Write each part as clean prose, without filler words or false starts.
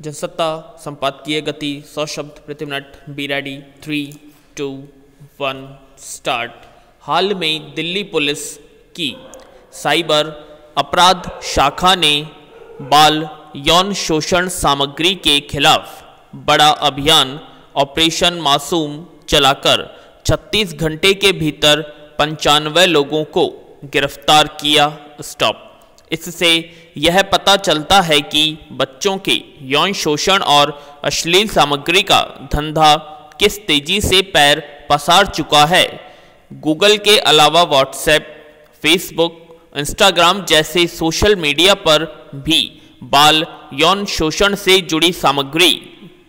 जनसत्ता संपादकीय गति 100 शब्द प्रति मिनट। Be ready. 3, 2, 1 स्टार्ट। हाल में दिल्ली पुलिस की साइबर अपराध शाखा ने बाल यौन शोषण सामग्री के खिलाफ बड़ा अभियान ऑपरेशन मासूम चलाकर 36 घंटे के भीतर 95 लोगों को गिरफ्तार किया। स्टॉप। इससे यह पता चलता है कि बच्चों के यौन शोषण और अश्लील सामग्री का धंधा किस तेजी से पैर पसार चुका है। गूगल के अलावा व्हाट्सएप, फेसबुक, इंस्टाग्राम जैसे सोशल मीडिया पर भी बाल यौन शोषण से जुड़ी सामग्री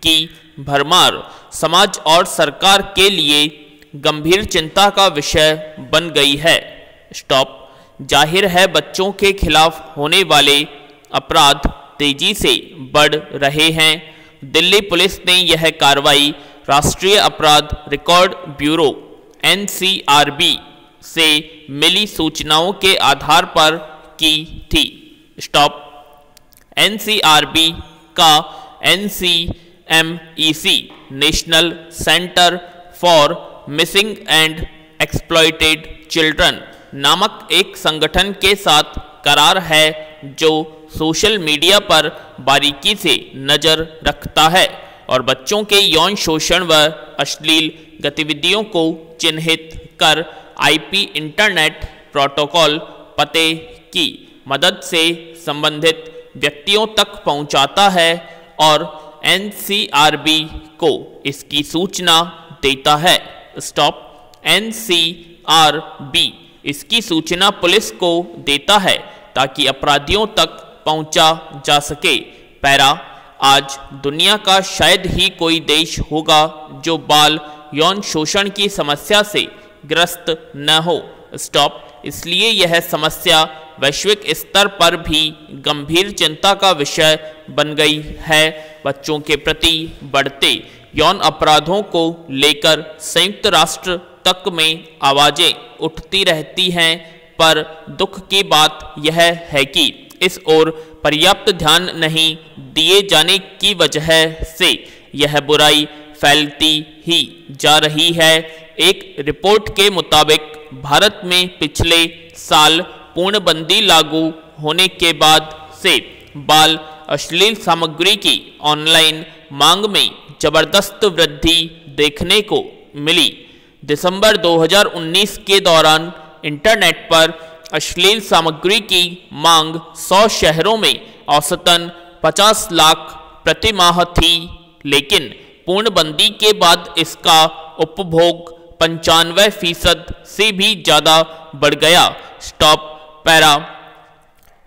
की भरमार समाज और सरकार के लिए गंभीर चिंता का विषय बन गई है। स्टॉप। जाहिर है बच्चों के खिलाफ होने वाले अपराध तेजी से बढ़ रहे हैं। दिल्ली पुलिस ने यह कार्रवाई राष्ट्रीय अपराध रिकॉर्ड ब्यूरो NCRB से मिली सूचनाओं के आधार पर की थी। स्टॉप। NCRB का NCMEC national centre for missing and exploited children नामक एक संगठन के साथ करार है जो सोशल मीडिया पर बारीकी से नज़र रखता है और बच्चों के यौन शोषण व अश्लील गतिविधियों को चिन्हित कर IP इंटरनेट प्रोटोकॉल पते की मदद से संबंधित व्यक्तियों तक पहुंचाता है और NCRB को इसकी सूचना देता है। स्टॉप। NCRB इसकी सूचना पुलिस को देता है ताकि अपराधियों तक पहुंचा जा सके। पैरा। आज दुनिया का शायद ही कोई देश होगा जो बाल यौन शोषण की समस्या से ग्रस्त न हो। स्टॉप। इसलिए यह समस्या वैश्विक स्तर पर भी गंभीर चिंता का विषय बन गई है। बच्चों के प्रति बढ़ते यौन अपराधों को लेकर संयुक्त राष्ट्र तक में आवाजें उठती रहती हैं, पर दुख की बात यह है कि इस ओर पर्याप्त ध्यान नहीं दिए जाने की वजह से यह बुराई फैलती ही जा रही है। एक रिपोर्ट के मुताबिक भारत में पिछले साल पूर्णबंदी लागू होने के बाद से बाल अश्लील सामग्री की ऑनलाइन मांग में जबरदस्त वृद्धि देखने को मिली। दिसंबर 2019 के दौरान इंटरनेट पर अश्लील सामग्री की मांग 100 शहरों में औसतन 50 लाख प्रति माह थी, लेकिन पूर्णबंदी के बाद इसका उपभोग 95% से भी ज़्यादा बढ़ गया। स्टॉप। पैरा।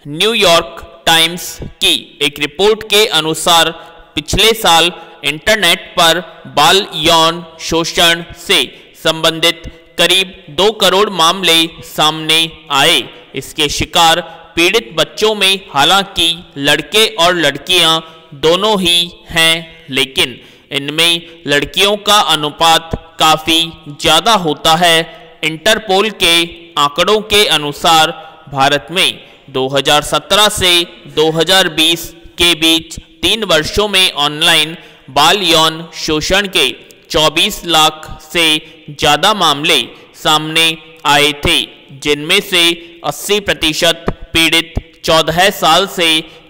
न्यूयॉर्क टाइम्स की एक रिपोर्ट के अनुसार पिछले साल इंटरनेट पर बाल यौन शोषण से संबंधित करीब 2 करोड़ मामले सामने आए। इसके शिकार पीड़ित बच्चों में हालांकि लड़के और लड़कियां दोनों ही हैं, लेकिन इनमें लड़कियों का अनुपात काफ़ी ज़्यादा होता है। इंटरपोल के आंकड़ों के अनुसार भारत में 2017 से 2020 के बीच 3 वर्षों में ऑनलाइन बाल यौन शोषण के 24 लाख से ज़्यादा मामले सामने आए थे, जिनमें से 80% पीड़ित 14 साल से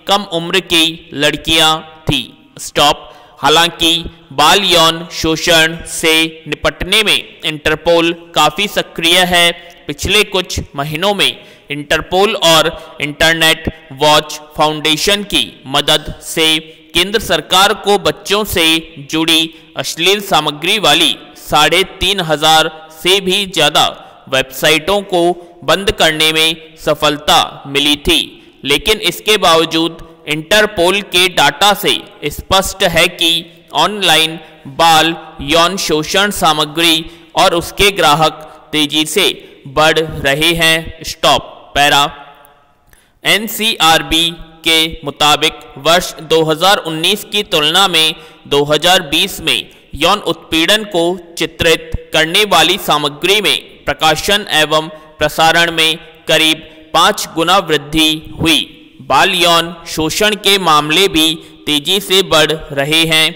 कम उम्र की लड़कियां थी। स्टॉप। हालांकि बाल यौन शोषण से निपटने में इंटरपोल काफ़ी सक्रिय है। पिछले कुछ महीनों में इंटरपोल और इंटरनेट वॉच फाउंडेशन की मदद से केंद्र सरकार को बच्चों से जुड़ी अश्लील सामग्री वाली 3,500 से भी ज़्यादा वेबसाइटों को बंद करने में सफलता मिली थी, लेकिन इसके बावजूद इंटरपोल के डाटा से स्पष्ट है कि ऑनलाइन बाल यौन शोषण सामग्री और उसके ग्राहक तेजी से बढ़ रहे हैं। स्टॉप। पैरा। NCRB के मुताबिक वर्ष 2019 की तुलना में 2020 में यौन उत्पीड़न को चित्रित करने वाली सामग्री में प्रकाशन एवं प्रसारण में करीब 5 गुना वृद्धि हुई। बाल यौन शोषण के मामले भी तेजी से बढ़ रहे हैं।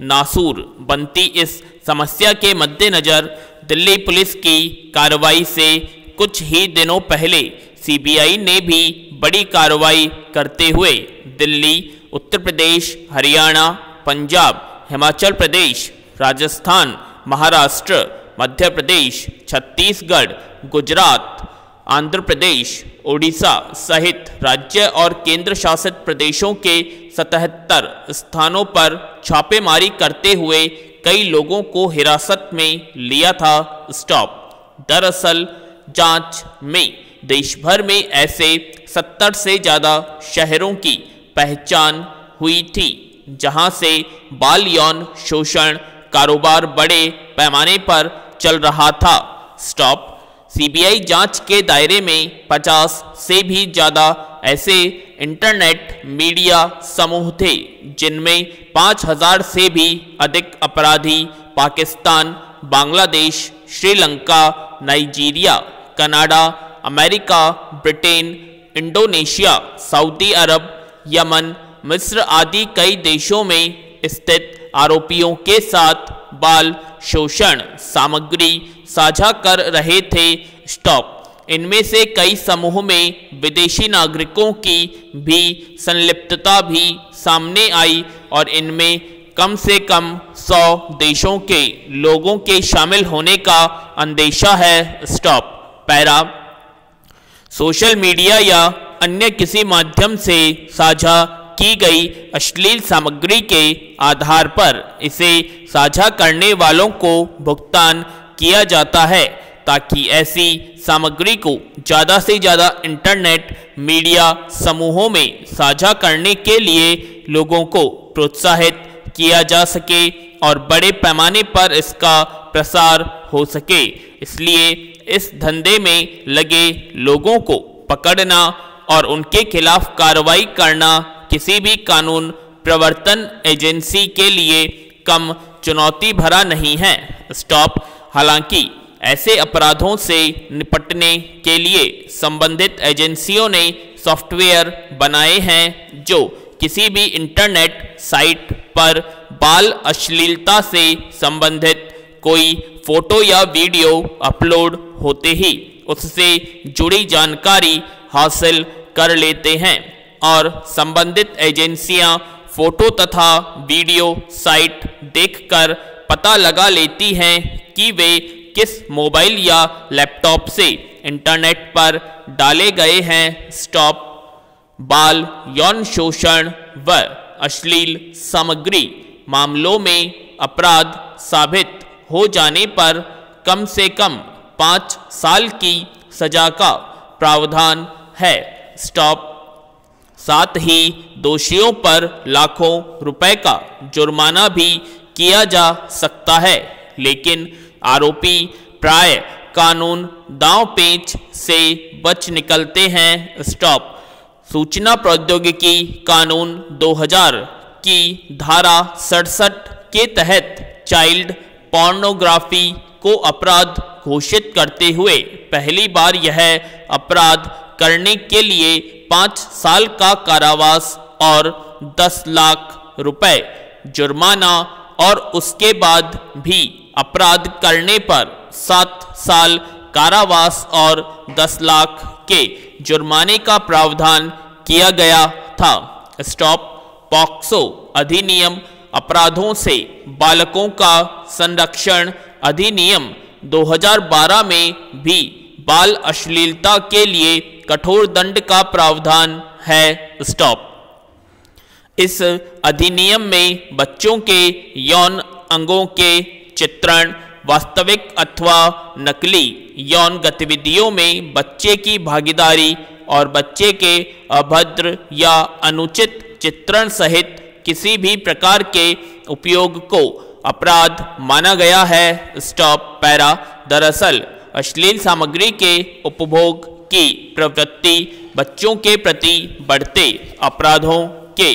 नासूर बनती इस समस्या के मद्देनज़र दिल्ली पुलिस की कार्रवाई से कुछ ही दिनों पहले सीबीआई ने भी बड़ी कार्रवाई करते हुए दिल्ली, उत्तर प्रदेश, हरियाणा, पंजाब, हिमाचल प्रदेश, राजस्थान, महाराष्ट्र, मध्य प्रदेश, छत्तीसगढ़, गुजरात, आंध्र प्रदेश, ओडिशा सहित राज्य और केंद्र शासित प्रदेशों के 77 स्थानों पर छापेमारी करते हुए कई लोगों को हिरासत में लिया था। स्टॉप। दरअसल जांच में देश भर में ऐसे 70 से ज़्यादा शहरों की पहचान हुई थी जहां से बाल यौन शोषण कारोबार बड़े पैमाने पर चल रहा था। स्टॉप। सीबीआई जांच के दायरे में 50 से भी ज़्यादा ऐसे इंटरनेट मीडिया समूह थे जिनमें 5000 से भी अधिक अपराधी Pakistan, Bangladesh, Sri Lanka, Nigeria, Canada, America, Britain, Indonesia, सऊदी अरब, यमन, मिस्र आदि कई देशों में स्थित आरोपियों के साथ बाल शोषण सामग्री साझा कर रहे थे। स्टॉप। इनमें से कई समूह में विदेशी नागरिकों की भी संलिप्तता भी सामने आई और इनमें कम से कम 100 देशों के लोगों के शामिल होने का अंदेशा है। स्टॉप। पैरा। सोशल मीडिया या अन्य किसी माध्यम से साझा की गई अश्लील सामग्री के आधार पर इसे साझा करने वालों को भुगतान किया जाता है ताकि ऐसी सामग्री को ज़्यादा से ज़्यादा इंटरनेट मीडिया समूहों में साझा करने के लिए लोगों को प्रोत्साहित किया जा सके और बड़े पैमाने पर इसका प्रसार हो सके। इसलिए इस धंधे में लगे लोगों को पकड़ना और उनके खिलाफ कार्रवाई करना किसी भी कानून प्रवर्तन एजेंसी के लिए कम चुनौती भरा नहीं है। स्टॉप। हालांकि ऐसे अपराधों से निपटने के लिए संबंधित एजेंसियों ने सॉफ्टवेयर बनाए हैं जो किसी भी इंटरनेट साइट पर बाल अश्लीलता से संबंधित कोई फोटो या वीडियो अपलोड होते ही उससे जुड़ी जानकारी हासिल कर लेते हैं और संबंधित एजेंसियां फोटो तथा वीडियो साइट देखकर पता लगा लेती हैं कि वे किस मोबाइल या लैपटॉप से इंटरनेट पर डाले गए हैं। स्टॉप। बाल यौन शोषण व अश्लील सामग्री मामलों में अपराध साबित हो जाने पर कम से कम 5 साल की सजा का प्रावधान है। स्टॉप। साथ ही दोषियों पर लाखों रुपए का जुर्माना भी किया जा सकता है, लेकिन आरोपी प्राय कानून दांव पेच से बच निकलते हैं। स्टॉप। सूचना प्रौद्योगिकी कानून 2000 की धारा 67 के तहत चाइल्ड पोर्नोग्राफी को अपराध घोषित करते हुए पहली बार यह अपराध करने के लिए 5 साल का कारावास और 10 लाख रुपए जुर्माना और उसके बाद भी अपराध करने पर 7 साल कारावास और 10 लाख के जुर्माने का प्रावधान किया गया था। स्टॉप। पॉक्सो अधिनियम अपराधों से बालकों का संरक्षण अधिनियम 2012 में भी बाल अश्लीलता के लिए कठोर दंड का प्रावधान है। स्टॉप। इस अधिनियम में बच्चों के यौन अंगों के चित्रण, वास्तविक अथवा नकली यौन गतिविधियों में बच्चे की भागीदारी और बच्चे के अभद्र या अनुचित चित्रण सहित किसी भी प्रकार के उपयोग को अपराध माना गया है। स्टॉप। पैरा। दरअसल अश्लील सामग्री के उपभोग की प्रवृत्ति बच्चों के प्रति बढ़ते अपराधों के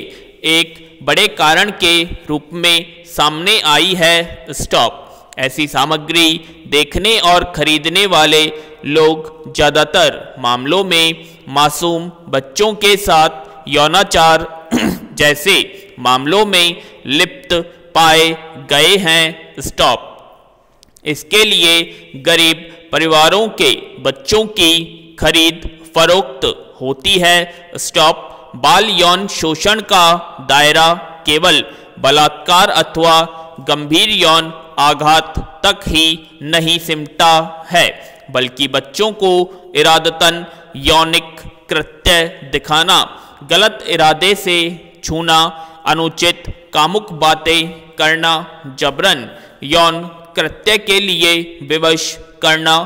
एक बड़े कारण के रूप में सामने आई है। स्टॉप। ऐसी सामग्री देखने और खरीदने वाले लोग ज़्यादातर मामलों में मासूम बच्चों के साथ यौनाचार जैसे मामलों में लिप्त पाए गए हैं। स्टॉप। इसके लिए गरीब परिवारों के बच्चों की खरीद फरोख्त होती है। स्टॉप। बाल यौन शोषण का दायरा केवल बलात्कार अथवा गंभीर यौन आघात तक ही नहीं सिमटा है, बल्कि बच्चों को इरादतन यौनिक कृत्य दिखाना, गलत इरादे से छूना, अनुचित कामुक बातें करना, जबरन यौन कृत्य के लिए विवश करना,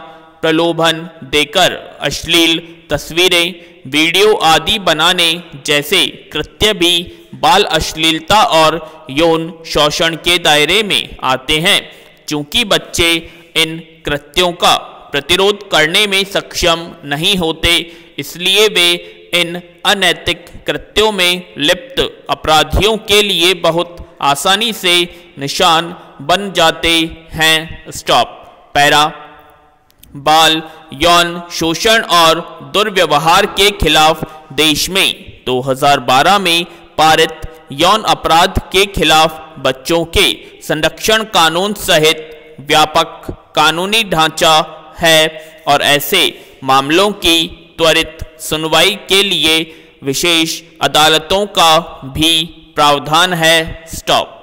प्रलोभन देकर अश्लील तस्वीरें, वीडियो आदि बनाने जैसे कृत्य भी बाल अश्लीलता और यौन शोषण के दायरे में आते हैं। चूंकि बच्चे इन कृत्यों का प्रतिरोध करने में सक्षम नहीं होते, इसलिए वे इन अनैतिक कृत्यों में लिप्त अपराधियों के लिए बहुत आसानी से निशान बन जाते हैं। स्टॉप। पैरा। बाल यौन शोषण और दुर्व्यवहार के खिलाफ देश में 2012 में पारित यौन अपराध के खिलाफ बच्चों के संरक्षण कानून सहित व्यापक कानूनी ढांचा है और ऐसे मामलों की त्वरित सुनवाई के लिए विशेष अदालतों का भी प्रावधान है। स्टॉप।